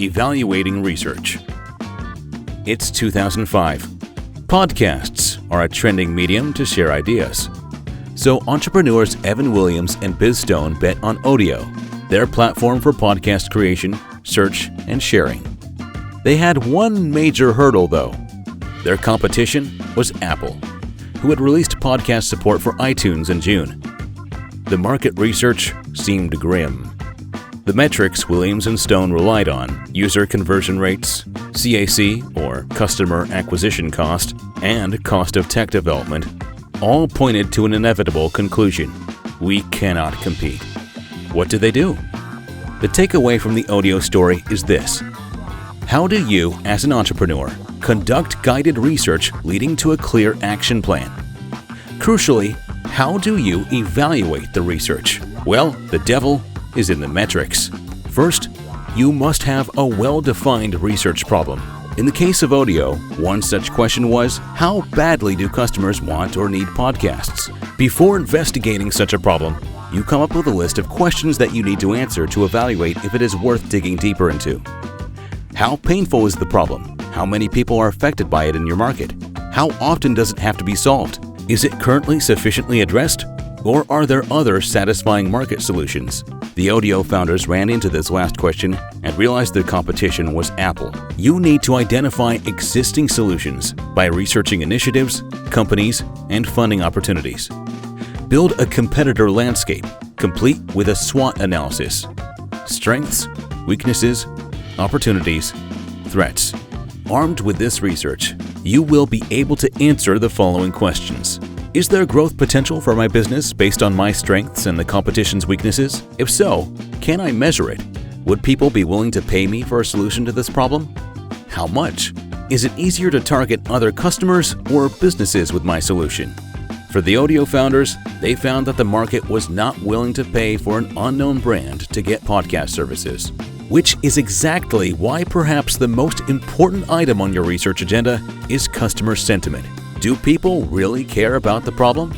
Evaluating Research. It's 2005. Podcasts are a trending medium to share ideas. So entrepreneurs Evan Williams and Biz Stone bet on Odeo, their platform for podcast creation, search, and sharing. They had one major hurdle though. Their competition was Apple, who had released podcast support for iTunes in June. The market research seemed grim. The metrics Williams and Stone relied on, user conversion rates, CAC or customer acquisition cost, and cost of tech development, all pointed to an inevitable conclusion. We cannot compete. What did they do? The takeaway from the Odeo story is this. How do you, as an entrepreneur, conduct guided research leading to a clear action plan? Crucially, how do you evaluate the research? Well, the devil is in the metrics. First, you must have a well-defined research problem. In the case of Odeo, one such question was, how badly do customers want or need podcasts? Before investigating such a problem, you come up with a list of questions that you need to answer to evaluate if it is worth digging deeper into. How painful is the problem? How many people are affected by it in your market? How often does it have to be solved? Is it currently sufficiently addressed? Or are there other satisfying market solutions? The Odeo founders ran into this last question and realized their competition was Apple. You need to identify existing solutions by researching initiatives, companies, and funding opportunities. Build a competitor landscape, complete with a SWOT analysis. Strengths, weaknesses, opportunities, threats. Armed with this research, you will be able to answer the following questions. Is there growth potential for my business based on my strengths and the competition's weaknesses? If so, can I measure it? Would people be willing to pay me for a solution to this problem? How much? Is it easier to target other customers or businesses with my solution? For the Odeo founders, they found that the market was not willing to pay for an unknown brand to get podcast services, which is exactly why perhaps the most important item on your research agenda is customer sentiment. Do people really care about the problem?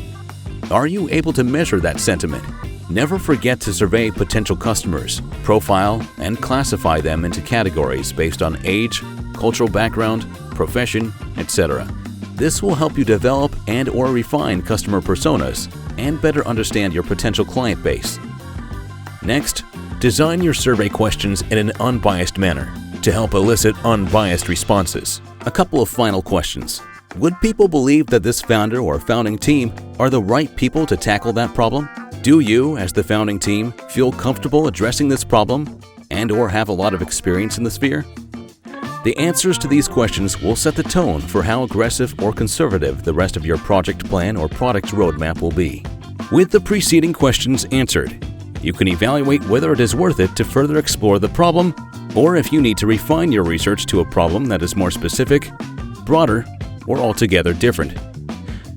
Are you able to measure that sentiment? Never forget to survey potential customers, profile and classify them into categories based on age, cultural background, profession, etc. This will help you develop and/or refine customer personas and better understand your potential client base. Next, design your survey questions in an unbiased manner to help elicit unbiased responses. A couple of final questions. Would people believe that this founder or founding team are the right people to tackle that problem? Do you, as the founding team, feel comfortable addressing this problem and/or have a lot of experience in the sphere? The answers to these questions will set the tone for how aggressive or conservative the rest of your project plan or product roadmap will be. With the preceding questions answered, you can evaluate whether it is worth it to further explore the problem, or if you need to refine your research to a problem that is more specific, broader, or altogether different.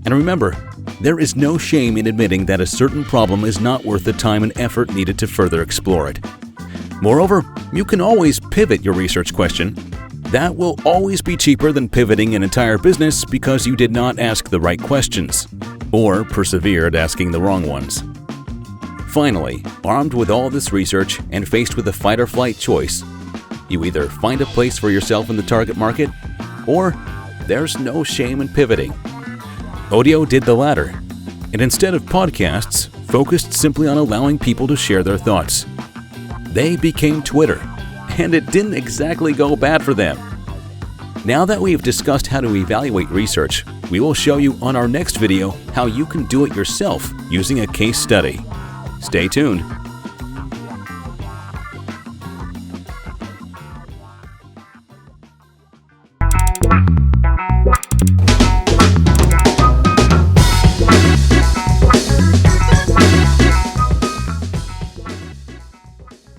And remember, there is no shame in admitting that a certain problem is not worth the time and effort needed to further explore it. Moreover, you can always pivot your research question. That will always be cheaper than pivoting an entire business because you did not ask the right questions, or persevered asking the wrong ones. Finally, armed with all this research and faced with a fight or flight choice, you either find a place for yourself in the target market, or there's no shame in pivoting. Odeo did the latter, and instead of podcasts, focused simply on allowing people to share their thoughts. They became Twitter, and it didn't exactly go bad for them. Now that we've discussed how to evaluate research, we will show you on our next video how you can do it yourself using a case study. Stay tuned.